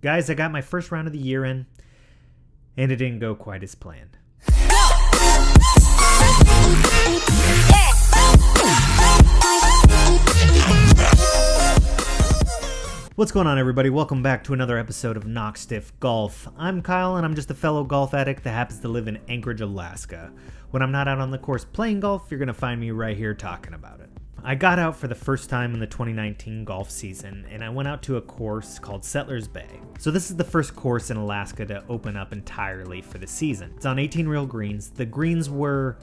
Guys, I got my first round of the year in, and it didn't go quite as planned. What's going on, everybody? Welcome back to another episode of Knock Stiff Golf. I'm Kyle, and I'm just a fellow golf addict that happens to live in Anchorage, Alaska. When I'm not out on the course playing golf, you're going to find me right here talking about it. I got out for the first time in the 2019 golf season, and I went out to a course called Settlers Bay. So this is the first course in Alaska to open up entirely for the season. It's on 18 real greens. The greens were,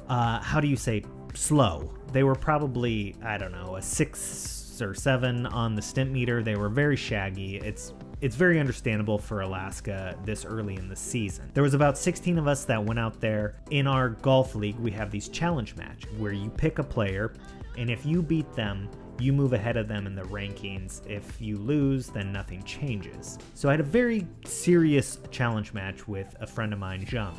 slow. They were probably, a 6 or 7 on the stimp meter. They were very shaggy. It's very understandable for Alaska this early in the season. There was about 16 of us that went out there. In our golf league, we have these challenge match where you pick a player, and if you beat them, you move ahead of them in the rankings. If you lose, then nothing changes. So I had a very serious challenge match with a friend of mine, Jung,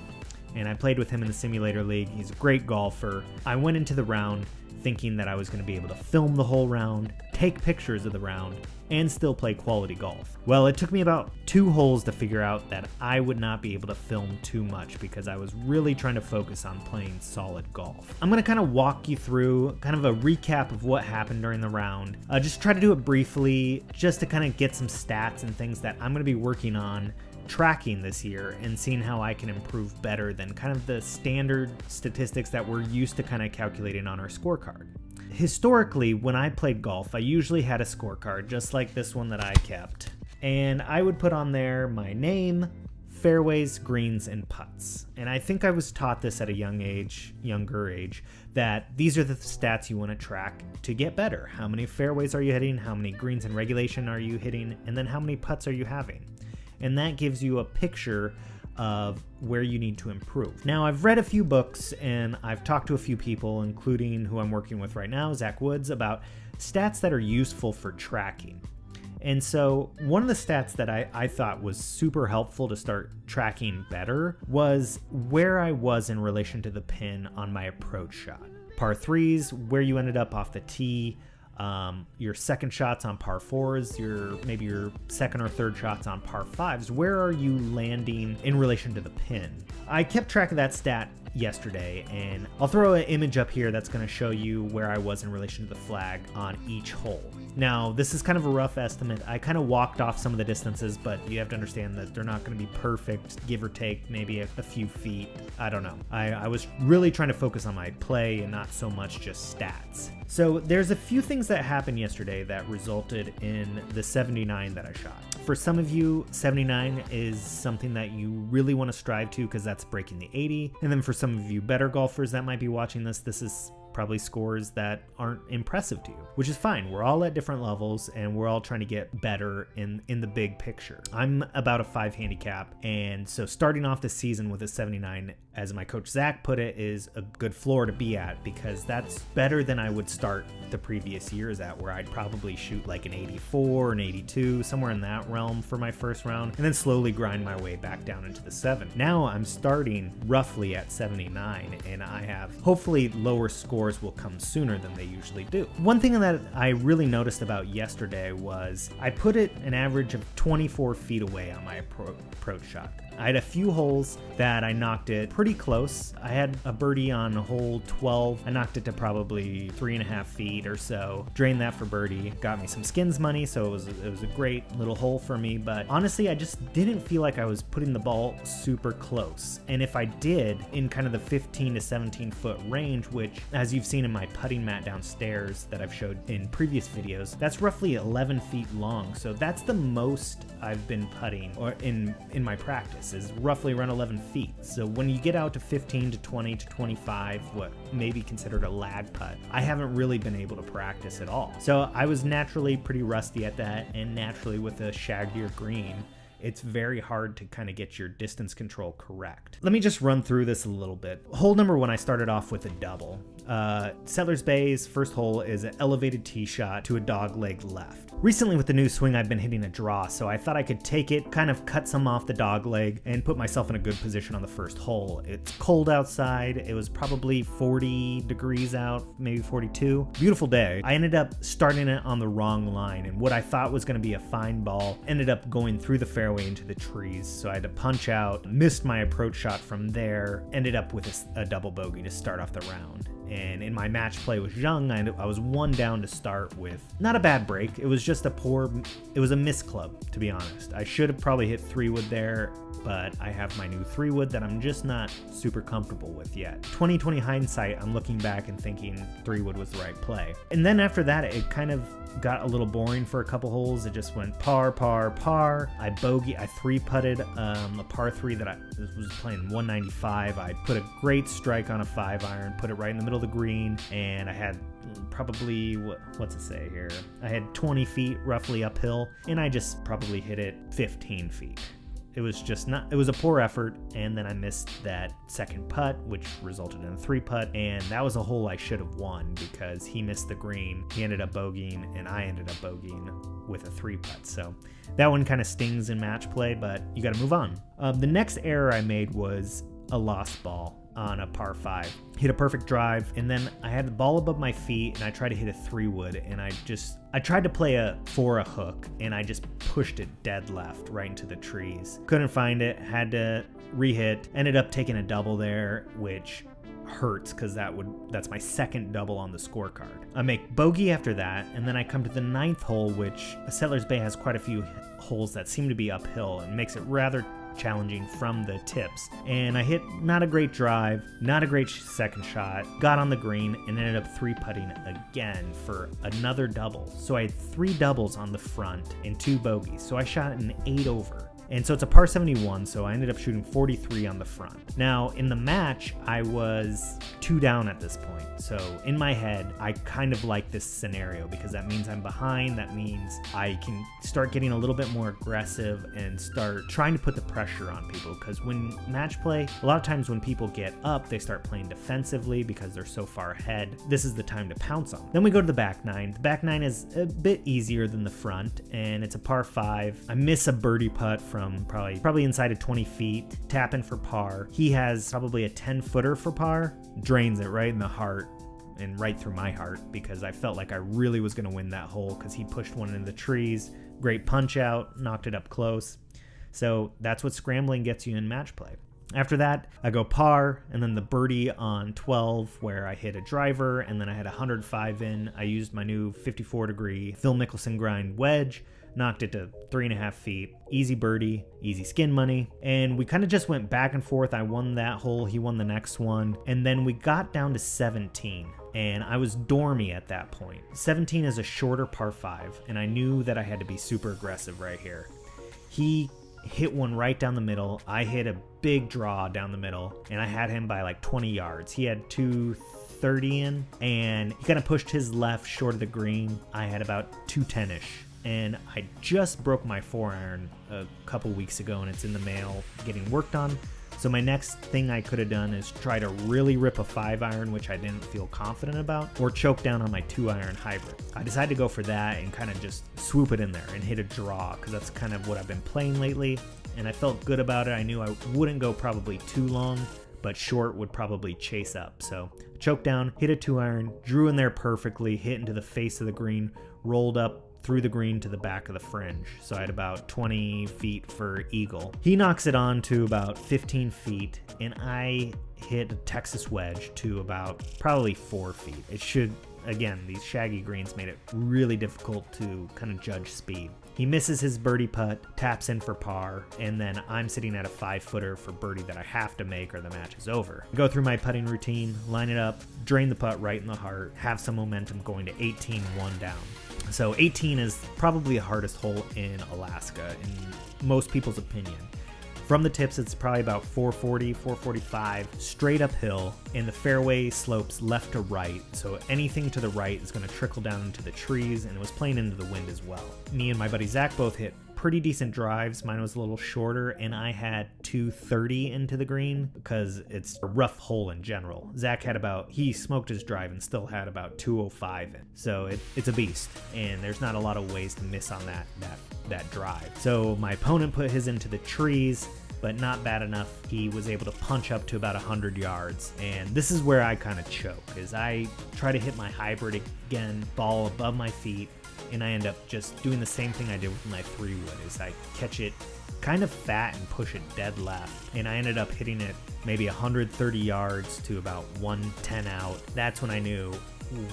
and I played with him in the simulator league. He's a great golfer. I went into the round thinking that I was going to be able to film the whole round, take pictures of the round, and still play quality golf. Well, it took me about 2 holes to figure out that I would not be able to film too much because I was really trying to focus on playing solid golf. I'm going to kind of walk you through kind of a recap of what happened during the round. Just try to do it briefly just to kind of get some stats and things that I'm going to be working on tracking this year and seeing how I can improve better than kind of the standard statistics that we're used to kind of calculating on our scorecard. Historically, when I played golf, I usually had a scorecard just like this one that I kept, and I would put on there my name, fairways, greens, and putts. And I think I was taught this at a younger age, that these are the stats you want to track to get better. How many fairways are you hitting? How many greens in regulation are you hitting? And then how many putts are you having? And that gives you a picture of where you need to improve. Now, I've read a few books and I've talked to a few people, including who I'm working with right now, Zach Woods, about stats that are useful for tracking. And so one of the stats that I thought was super helpful to start tracking better was where I was in relation to the pin on my approach shot. Par 3s, where you ended up off the tee, your second shots on par 4s, maybe your second or third shots on par 5s. Where are you landing in relation to the pin? I kept track of that stat yesterday, and I'll throw an image up here that's going to show you where I was in relation to the flag on each hole. Now, this is kind of a rough estimate. I kind of walked off some of the distances, but you have to understand that they're not going to be perfect, give or take maybe a few feet. I don't know. I was really trying to focus on my play and not so much just stats. So there's a few things that happened yesterday that resulted in the 79 that I shot. For some of you, 79 is something that you really want to strive to because that's breaking the 80. And then for some of you better golfers that might be watching this, this is probably scores that aren't impressive to you, which is fine. We're all at different levels and we're all trying to get better in the big picture. I'm about a 5 handicap, and so starting off the season with a 79, as my coach Zach put it, is a good floor to be at because that's better than I would start the previous years at, where I'd probably shoot like an 84, an 82, somewhere in that realm for my first round, and then slowly grind my way back down into the 7. Now I'm starting roughly at 79, and I have hopefully lower scores will come sooner than they usually do. One thing that I really noticed about yesterday was I put it an average of 24 feet away on my approach shot. I had a few holes that I knocked it pretty close. I had a birdie on hole 12. I knocked it to probably 3.5 feet or so. Drained that for birdie. Got me some skins money, so it was a great little hole for me. But honestly, I just didn't feel like I was putting the ball super close. And if I did, in kind of the 15 to 17 foot range, which as you've seen in my putting mat downstairs that I've showed in previous videos, that's roughly 11 feet long. So that's the most I've been putting or in my practice. Is roughly around 11 feet. So when you get out to 15 to 20 to 25, what may be considered a lag putt, I haven't really been able to practice at all. So I was naturally pretty rusty at that, and naturally with a shaggier green, it's very hard to kind of get your distance control correct. Let me just run through this a little bit. Hole number 1, I started off with a double. Settlers Bay's first hole is an elevated tee shot to a dog leg left. Recently with the new swing, I've been hitting a draw, so I thought I could take it, kind of cut some off the dog leg, and put myself in a good position on the first hole. It's cold outside. It was probably 40 degrees out, maybe 42. Beautiful day. I ended up starting it on the wrong line, and what I thought was going to be a fine ball ended up going through the fairway into the trees, so I had to punch out, missed my approach shot from there, ended up with a double bogey to start off the round. And in my match play with Zhang, I was one down to start with. Not a bad break. It was just it was a miss club, to be honest. I should have probably hit 3-wood there, but I have my new 3-wood that I'm just not super comfortable with yet. 2020 hindsight, I'm looking back and thinking 3-wood was the right play. And then after that, it kind of got a little boring for a couple holes. It just went par, par, par. I 3-putted a par 3 that I was playing 195. I put a great strike on a 5-iron, put it right in the middle of the green, and I had probably, what's it say here? I had 20 feet roughly uphill, and I just probably hit it 15 feet. It was a poor effort, and then I missed that second putt, which resulted in a 3-putt, and that was a hole I should have won because he missed the green, he ended up bogeying, and I ended up bogeying with a 3-putt. So that one kind of stings in match play, but you got to move on. The next error I made was a lost ball on a par 5. Hit a perfect drive, and then I had the ball above my feet, and I tried to hit a 3-wood, and I tried to play for a hook, and I just pushed it dead left right into the trees. Couldn't find it, had to re-hit, ended up taking a double there, which hurts because that's my second double on the scorecard. I make bogey after that, and then I come to the 9th hole, which Settlers Bay has quite a few holes that seem to be uphill and makes it rather challenging from the tips, and I hit not a great drive, not a great second shot, got on the green, and ended up 3-putting again for another double. So I had 3 doubles on the front and 2 bogeys, so I shot an 8 over. And so it's a par 71, so I ended up shooting 43 on the front. Now, in the match, I was 2 down at this point. So in my head, I kind of like this scenario because that means I'm behind. That means I can start getting a little bit more aggressive and start trying to put the pressure on people. Because when match play, a lot of times when people get up, they start playing defensively because they're so far ahead. This is the time to pounce on them. Then we go to the back 9. The back 9 is a bit easier than the front, and it's a par 5. I miss a birdie putt from probably inside of 20 feet, tapping for par. He has probably a 10-footer for par, drains it right in the heart and right through my heart because I felt like I really was going to win that hole because he pushed one into the trees. Great punch out, knocked it up close. So that's what scrambling gets you in match play. After that, I go par, and then the birdie on 12 where I hit a driver, and then I had 105 in. I used my new 54-degree Phil Mickelson grind wedge, knocked it to 3.5 feet. Easy birdie, easy skin money. And we kind of just went back and forth. I won that hole, he won the next one. And then we got down to 17, and I was dormy at that point. 17 is a shorter par 5, and I knew that I had to be super aggressive right here. He hit one right down the middle. I hit a big draw down the middle, and I had him by like 20 yards. He had 230 in, and he kind of pushed his left short of the green. I had about 210-ish. And I just broke my 4-iron a couple weeks ago, and it's in the mail getting worked on. So my next thing I could have done is try to really rip a 5-iron, which I didn't feel confident about, or choke down on my 2-iron hybrid. I decided to go for that and kind of just swoop it in there and hit a draw, because that's kind of what I've been playing lately, and I felt good about it. I knew I wouldn't go probably too long, but short would probably chase up. So choke down, hit a 2-iron, drew in there perfectly, hit into the face of the green, rolled up through the green to the back of the fringe. So I had about 20 feet for eagle. He knocks it on to about 15 feet, and I hit a Texas wedge to about probably 4 feet. It should, again, these shaggy greens made it really difficult to kind of judge speed. He misses his birdie putt, taps in for par, and then I'm sitting at a 5-footer for birdie that I have to make or the match is over. Go through my putting routine, line it up, drain the putt right in the heart, have some momentum going to 18, 1 down. So 18 is probably the hardest hole in Alaska, in most people's opinion. From the tips, it's probably about 440, 445, straight uphill, and the fairway slopes left to right, so anything to the right is going to trickle down into the trees, and it was playing into the wind as well. Me and my buddy Zach both hit pretty decent drives. Mine was a little shorter, and I had 230 into the green because it's a rough hole in general. Zach had he smoked his drive and still had about 205 in. So it's a beast, and there's not a lot of ways to miss on that drive. So my opponent put his into the trees, but not bad enough. He was able to punch up to about 100 yards. And this is where I kind of choke, is I try to hit my hybrid again, ball above my feet, and I end up just doing the same thing I did with my 3-wood, is I catch it kind of fat and push it dead left. And I ended up hitting it maybe 130 yards to about 110 out. That's when I knew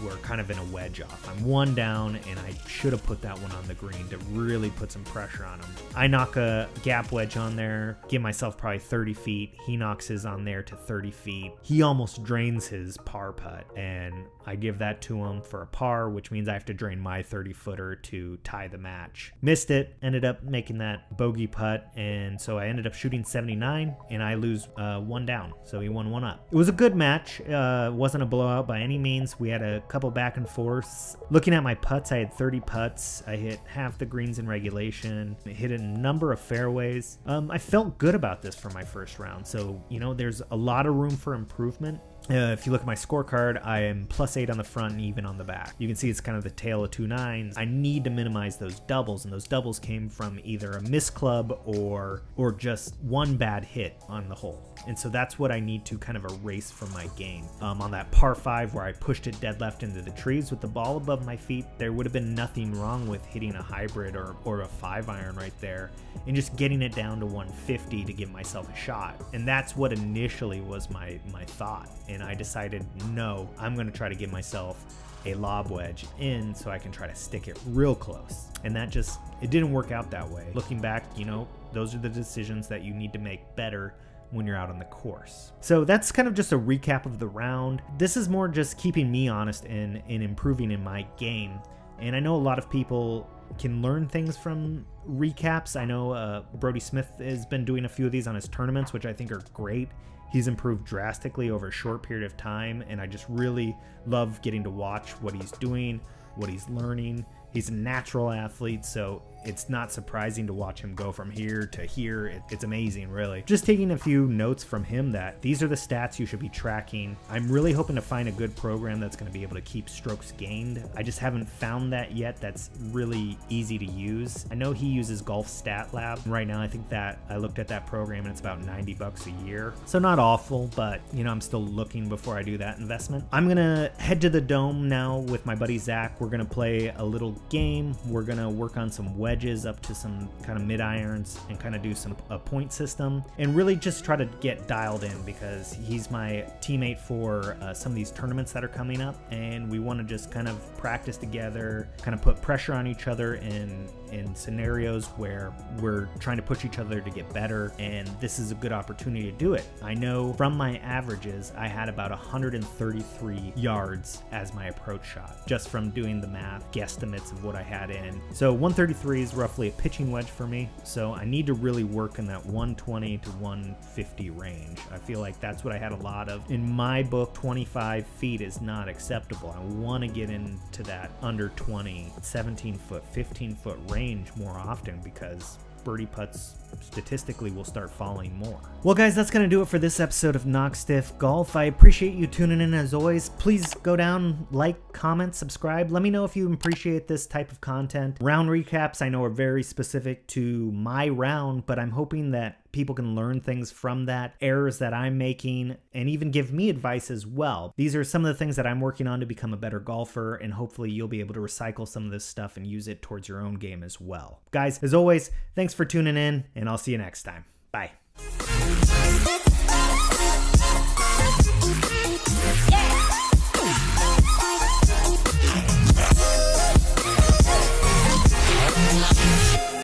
we're kind of in a wedge off. I'm one down, and I should have put that one on the green to really put some pressure on him. I knock a gap wedge on there, give myself probably 30 feet. He knocks his on there to 30 feet. He almost drains his par putt, and I give that to him for a par, which means I have to drain my 30-footer to tie the match. Missed it, ended up making that bogey putt, and so I ended up shooting 79, and I lose one down, so he won one up. It was a good match. Wasn't a blowout by any means. We had a couple back and forths. Looking at my putts, I had 30 putts. I hit half the greens in regulation. I hit a number of fairways. I felt good about this for my first round, so there's a lot of room for improvement. If you look at my scorecard, I am +8 on the front and even on the back. You can see it's kind of the tail of 2 nines. I need to minimize those doubles, and those doubles came from either a missed club or just one bad hit on the hole. And so that's what I need to kind of erase from my game. On that par 5 where I pushed it dead left into the trees with the ball above my feet, there would have been nothing wrong with hitting a hybrid or a 5-iron right there and just getting it down to 150 to give myself a shot. And that's what initially was my thought. And I decided, no, I'm going to try to give myself a lob wedge in so I can try to stick it real close. And it didn't work out that way. Looking back, those are the decisions that you need to make better when you're out on the course. So that's kind of just a recap of the round. This is more just keeping me honest and improving in my game. And I know a lot of people can learn things from recaps. I know Brodie Smith has been doing a few of these on his tournaments, which I think are great. He's improved drastically over a short period of time, and I just really love getting to watch what he's doing, what he's learning. He's a natural athlete, so it's not surprising to watch him go from here to here. It's amazing, really. Just taking a few notes from him that these are the stats you should be tracking. I'm really hoping to find a good program that's going to be able to keep strokes gained. I just haven't found that yet that's really easy to use. I know he uses Golf Stat Lab. Right now, I think that I looked at that program and it's about $90 a year. So not awful, but I'm still looking before I do that investment. I'm going to head to the Dome now with my buddy Zach. We're going to play a little game. We're going to work on some wedges up to some kind of mid irons and kind of do a point system and really just try to get dialed in, because he's my teammate for some of these tournaments that are coming up, and we want to just kind of practice together, kind of put pressure on each other in scenarios where we're trying to push each other to get better, and this is a good opportunity to do it. I know from my averages I had about 133 yards as my approach shot, just from doing the math, guesstimates of what I had in. So 133 is roughly a pitching wedge for me, so I need to really work in that 120 to 150 range. I feel like that's what I had a lot of. In my book, 25 feet is not acceptable. I want to get into that under 20, 17 foot, 15 foot range more often, because birdie putts statistically will start falling more. Well guys, that's going to do it for this episode of Knock Stiff Golf. I appreciate you tuning in as always. Please go down, like, comment, subscribe. Let me know if you appreciate this type of content. Round recaps I know are very specific to my round, but I'm hoping that people can learn things from that, errors that I'm making, and even give me advice as well. These are some of the things that I'm working on to become a better golfer, and hopefully you'll be able to recycle some of this stuff and use it towards your own game as well. Guys, as always, thanks for tuning in, and I'll see you next time. Bye.